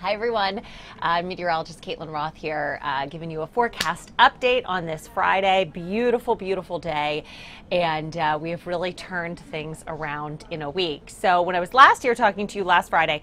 Hi everyone, Meteorologist Caitlin Roth here, giving you a forecast update on this Friday. Beautiful, beautiful day, and we have really turned things around in a week. So when I was last here talking to you last Friday,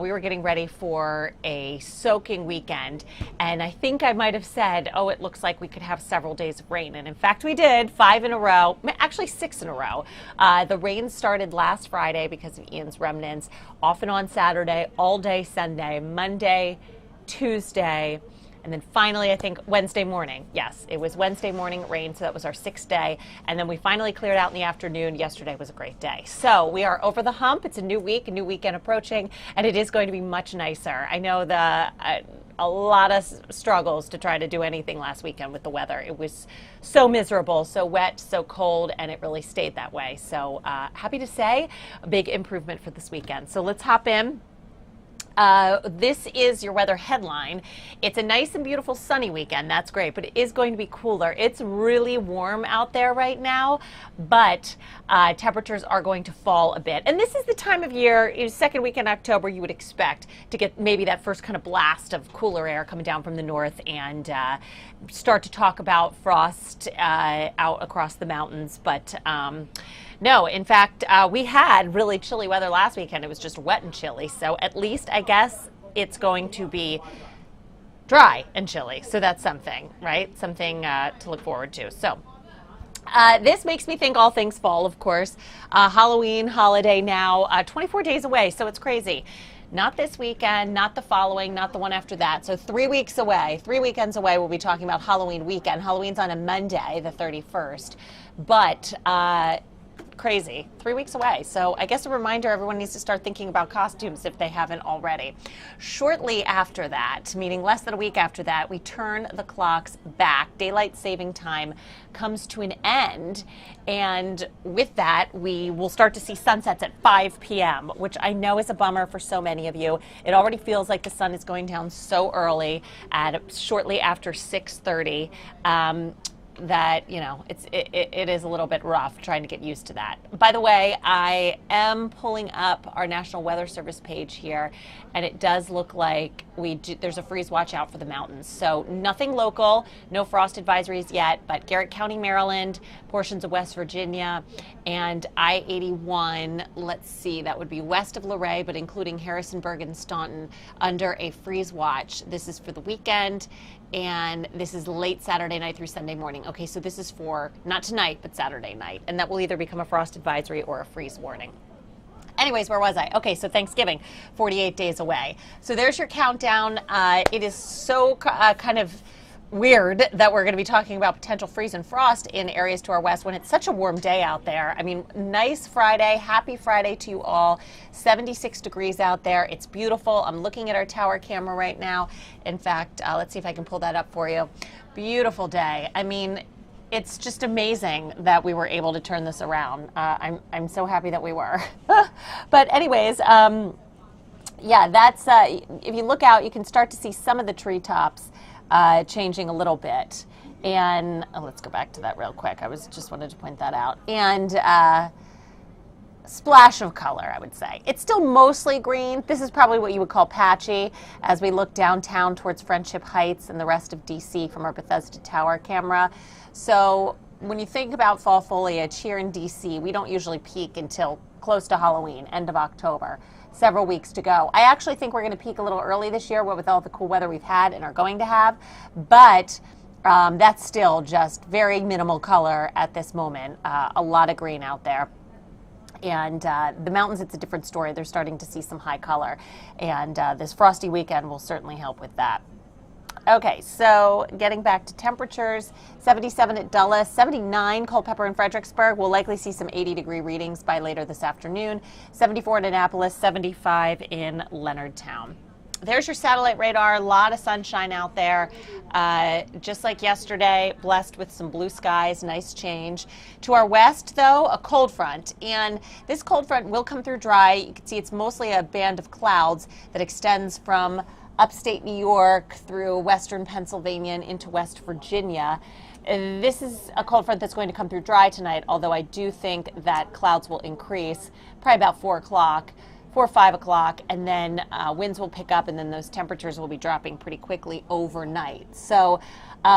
we were getting ready for a soaking weekend, and I think I might have said, oh, it looks like we could have several days of rain, and in fact we did, 5 in a row, actually 6 in a row. The rain started last Friday because of Ian's remnants, off and on Saturday, all day Sunday, Monday, Tuesday, and then finally, I think Wednesday morning. Yes, it was Wednesday morning it rained, so that was our 6th day. And then we finally cleared out in the afternoon. Yesterday was a great day. So we are over the hump. It's a new week, a new weekend approaching, and it is going to be much nicer. I know a lot of struggles to try to do anything last weekend with the weather. It was so miserable, so wet, so cold, and it really stayed that way. So happy to say a big improvement for this weekend. So let's hop in. This is your weather headline. It's a nice and beautiful sunny weekend. That's great, but it is going to be cooler. It's really warm out there right now, but temperatures are going to fall a bit. And this is the time of year, second week in October, you would expect to get maybe that first kind of blast of cooler air coming down from the north and start to talk about frost out across the mountains. But no, in fact, we had really chilly weather last weekend. It was just wet and chilly. So at least I guess it's going to be dry and chilly. So that's something, right? Something to look forward to. So this makes me think all things fall, of course. Halloween holiday now, 24 days away. So it's crazy. Not this weekend, not the following, not the one after that. So 3 weeks away, 3 weekends away, we'll be talking about Halloween weekend. Halloween's on a Monday, the 31st. But crazy, 3 weeks away. So I guess a reminder, everyone needs to start thinking about costumes if they haven't already. Shortly after that, meaning less than a week after that, we turn the clocks back. Daylight saving time comes to an end. And with that, we will start to see sunsets at 5 p.m., which I know is a bummer for so many of you. It already feels like the sun is going down so early at shortly after 6:30. That, you know, it is a little bit rough trying to get used to that. By the way, I am pulling up our National Weather Service page here, and it does look like there's a freeze watch out for the mountains. So nothing local, no frost advisories yet, but Garrett County, Maryland, portions of West Virginia, and I-81, let's see, that would be west of Luray, but including Harrisonburg and Staunton, under a freeze watch. This is for the weekend, and this is late Saturday night through Sunday morning. Okay, so this is for not tonight, but Saturday night, and that will either become a frost advisory or a freeze warning. Anyways, where was I? Okay, so Thanksgiving, 48 days away. So there's your countdown. It is so kind of weird that we're going to be talking about potential freeze and frost in areas to our west when it's such a warm day out there. I mean, nice Friday. Happy Friday to you all. 76 degrees out there. It's beautiful. I'm looking at our tower camera right now. In fact, let's see if I can pull that up for you. Beautiful day. I mean, it's just amazing that we were able to turn this around. I'm so happy that we were. But anyways, yeah, that's if you look out, you can start to see some of the treetops changing a little bit. And let's go back to that real quick. I just wanted to point that out. And splash of color, I would say. It's still mostly green. This is probably what you would call patchy as we look downtown towards Friendship Heights and the rest of DC from our Bethesda tower camera. So when you think about fall foliage here in DC, we don't usually peak until close to Halloween, end of October. Several weeks to go. I actually think we're going to peak a little early this year with all the cool weather we've had and are going to have, but that's still just very minimal color at this moment. A lot of green out there. And the mountains, it's a different story. They're starting to see some high color, and this frosty weekend will certainly help with that. Okay, so getting back to temperatures, 77 at Dulles, 79 Culpeper and Fredericksburg. We'll likely see some 80-degree readings by later this afternoon. 74 in Annapolis, 75 in Leonardtown. There's your satellite radar. A lot of sunshine out there. Just like yesterday, blessed with some blue skies. Nice change. To our west, though, a cold front. And this cold front will come through dry. You can see it's mostly a band of clouds that extends from upstate New York through western Pennsylvania and into West Virginia. This is a cold front that's going to come through dry tonight, although I do think that clouds will increase probably about 4 o'clock 4 or 5 o'clock, and then winds will pick up, and then those temperatures will be dropping pretty quickly overnight. So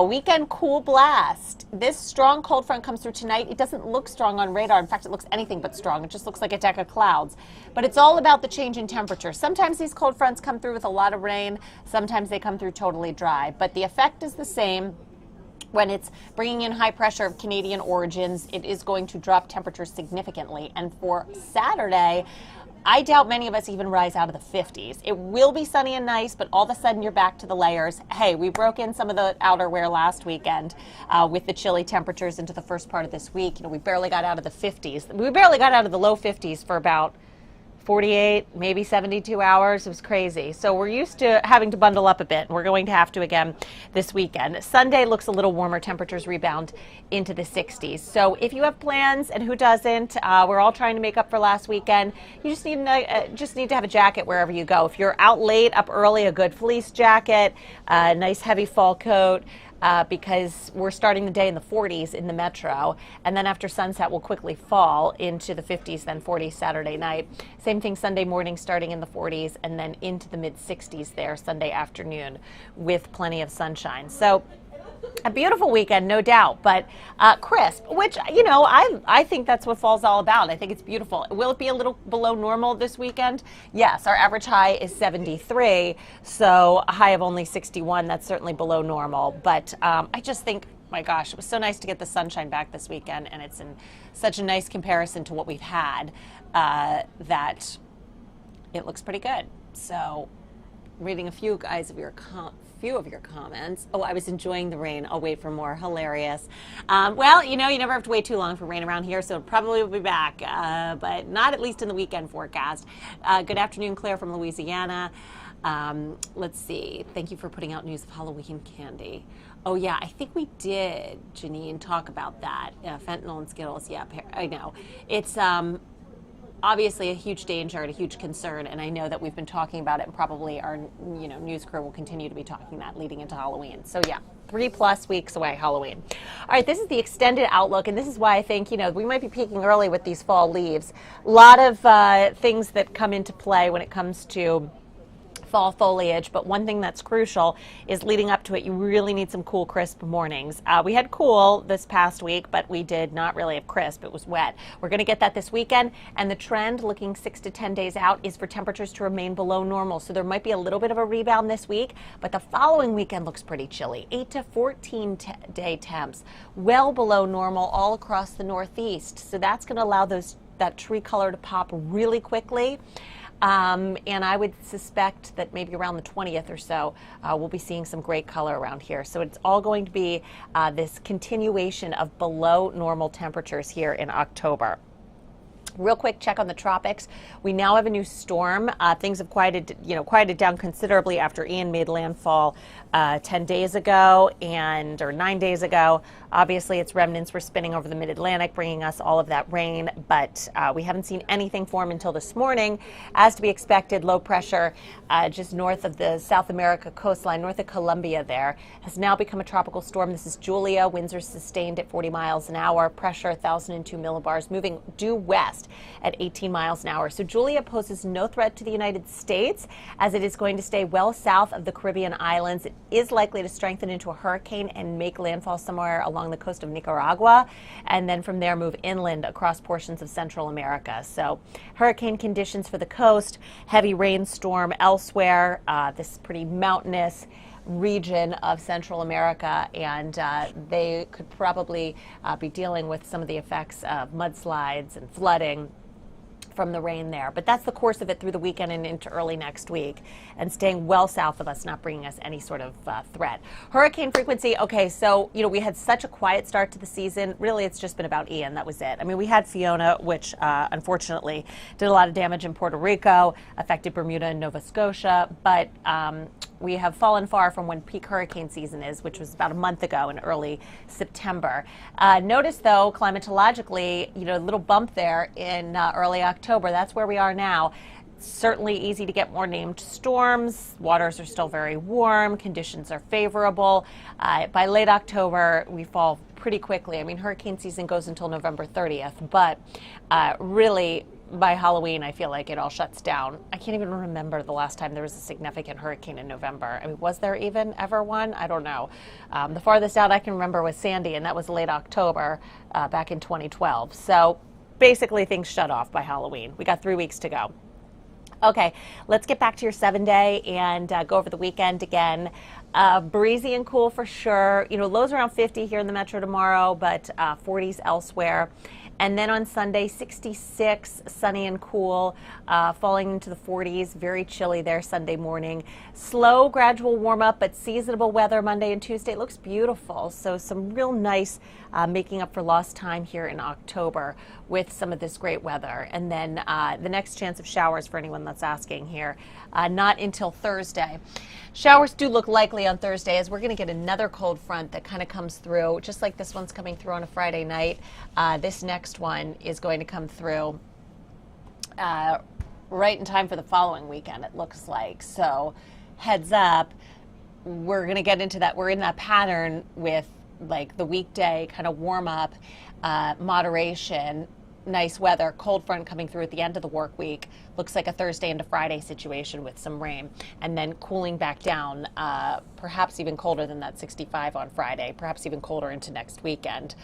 weekend cool blast. This strong cold front comes through tonight. It doesn't look strong on radar. In fact, it looks anything but strong. It just looks like a deck of clouds. But it's all about the change in temperature. Sometimes these cold fronts come through with a lot of rain. Sometimes they come through totally dry. But the effect is the same. When it's bringing in high pressure of Canadian origins, it is going to drop temperatures significantly. And for Saturday, I doubt many of us even rise out of the 50s. It will be sunny and nice, but all of a sudden you're back to the layers. Hey, we broke in some of the outerwear last weekend with the chilly temperatures into the first part of this week. You know, we barely got out of the 50s. We barely got out of the low 50s for about 48, maybe 72 hours. It was crazy. So we're used to having to bundle up a bit. We're going to have to again this weekend. Sunday looks a little warmer. Temperatures rebound into the 60s. So if you have plans, and who doesn't, we're all trying to make up for last weekend. You just need to have a jacket wherever you go. If you're out late, up early, a good fleece jacket, a nice heavy fall coat. Because we're starting the day in the 40s in the metro, and then after sunset we'll quickly fall into the 50s, then 40s Saturday night. Same thing Sunday morning, starting in the 40s, and then into the mid 60s there Sunday afternoon with plenty of sunshine. So a beautiful weekend, no doubt, but crisp, which, you know, I think that's what fall's all about. I think it's beautiful. Will it be a little below normal this weekend? Yes, our average high is 73, so a high of only 61. That's certainly below normal, but I just think, my gosh, it was so nice to get the sunshine back this weekend, and it's in such a nice comparison to what we've had that it looks pretty good. So reading a few of your comments. Oh, I was enjoying the rain. I'll wait for more. Hilarious. Well, you know, you never have to wait too long for rain around here, so it probably will be back, but not at least in the weekend forecast. Good afternoon, Claire from Louisiana. Let's see. Thank you for putting out news of Halloween candy. Oh, yeah, I think we did, Janine, talk about that. Fentanyl and Skittles. Yeah, I know. It's obviously a huge danger and a huge concern, and I know that we've been talking about it, and probably our news crew will continue to be talking that leading into Halloween. So yeah, 3+ weeks away, Halloween. All right, this is the extended outlook, and this is why I think, we might be peaking early with these fall leaves. A lot of things that come into play when it comes to fall foliage, but one thing that's crucial is leading up to it, you really need some cool, crisp mornings. We had cool this past week, but we did not really have crisp. It was wet. We're going to get that this weekend, and the trend looking 6 to 10 days out is for temperatures to remain below normal. So there might be a little bit of a rebound this week, but the following weekend looks pretty chilly. 8 to 14 day temps, well below normal all across the Northeast. So that's going to allow that tree color to pop really quickly. And I would suspect that maybe around the 20th or so, we'll be seeing some great color around here. So it's all going to be this continuation of below normal temperatures here in October. Real quick check on the tropics. We now have a new storm. Things have quieted down considerably after Ian made landfall 10 days ago or 9 days ago. Obviously, its remnants were spinning over the mid-Atlantic, bringing us all of that rain, but we haven't seen anything form until this morning. As to be expected, low pressure just north of the South America coastline, north of Colombia there, has now become a tropical storm. This is Julia. Winds are sustained at 40 miles an hour. Pressure 1,002 millibars, moving due west at 18 miles an hour. So Julia poses no threat to the United States, as it is going to stay well south of the Caribbean islands. It is likely to strengthen into a hurricane and make landfall somewhere along the coast of Nicaragua, and then from there move inland across portions of Central America. So hurricane conditions for the coast, heavy rainstorm elsewhere, this pretty mountainous region of Central America, and they could probably be dealing with some of the effects of mudslides and flooding from the rain there. But that's the course of it through the weekend and into early next week, and staying well south of us, not bringing us any sort of threat. Hurricane frequency, okay, so, we had such a quiet start to the season. Really, it's just been about Ian. That was it. I mean, we had Fiona, which unfortunately did a lot of damage in Puerto Rico, affected Bermuda and Nova Scotia, but we have fallen far from when peak hurricane season is, which was about a month ago in early September. Notice, though, climatologically, a little bump there in early October. That's where we are now. Certainly easy to get more named storms. Waters are still very warm. Conditions are favorable. By late October, we fall pretty quickly. I mean, hurricane season goes until November 30th, but really by Halloween, I feel like it all shuts down. I can't even remember the last time there was a significant hurricane in November. I mean, was there even ever one? I don't know. The farthest out I can remember was Sandy, and that was late October back in 2012. So basically things shut off by Halloween. We got 3 weeks to go. Okay, let's get back to your 7-day and go over the weekend again. Breezy and cool for sure. You know, lows around 50 here in the metro tomorrow, but 40s elsewhere. And then on Sunday, 66, sunny and cool, falling into the 40s, very chilly there Sunday morning. Slow, gradual warm up, but seasonable weather Monday and Tuesday. It looks beautiful. So some real nice making up for lost time here in October with some of this great weather. And then the next chance of showers for anyone that's asking here, not until Thursday. Showers do look likely on Thursday as we're going to get another cold front that kind of comes through, just like this one's coming through on a Friday night. This next one is going to come through right in time for the following weekend, it looks like. So heads up, we're going to get into that. We're in that pattern with like the weekday kind of warm up, moderation, nice weather, cold front coming through at the end of the work week. Looks like a Thursday into Friday situation with some rain, and then cooling back down, perhaps even colder than that 65 on Friday, perhaps even colder into next weekend.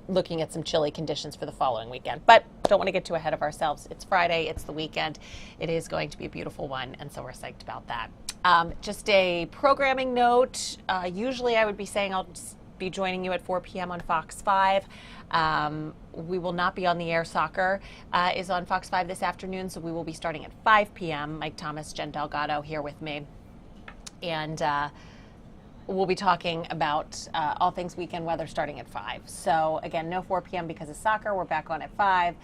Looking at some chilly conditions for the following weekend. But don't want to get too ahead of ourselves. It's Friday, it's the weekend. It is going to be a beautiful one, and so we're psyched about that. Just a programming note. Usually I would be saying I'll be joining you at 4 p.m. on Fox 5. We will not be on the air. Soccer is on Fox 5 this afternoon, so we will be starting at 5 p.m. Mike Thomas, Jen Delgado here with me. And we'll be talking about all things weekend weather starting at 5. So again, no 4 p.m. because of soccer. We're back on at 5.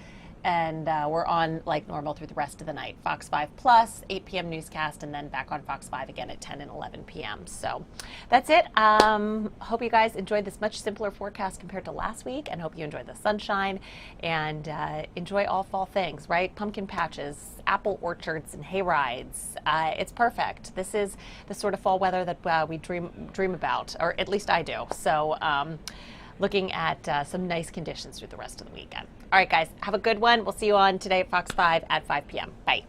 And we're on like normal through the rest of the night. Fox 5 Plus, 8 p.m. newscast, and then back on Fox 5 again at 10 and 11 p.m. So that's it. Hope you guys enjoyed this much simpler forecast compared to last week, and hope you enjoyed the sunshine and enjoy all fall things, right? Pumpkin patches, apple orchards, and hay rides. It's perfect. This is the sort of fall weather that we dream about, or at least I do. So looking at some nice conditions through the rest of the weekend. All right, guys, have a good one. We'll see you on today at Fox 5 at 5 p.m. Bye.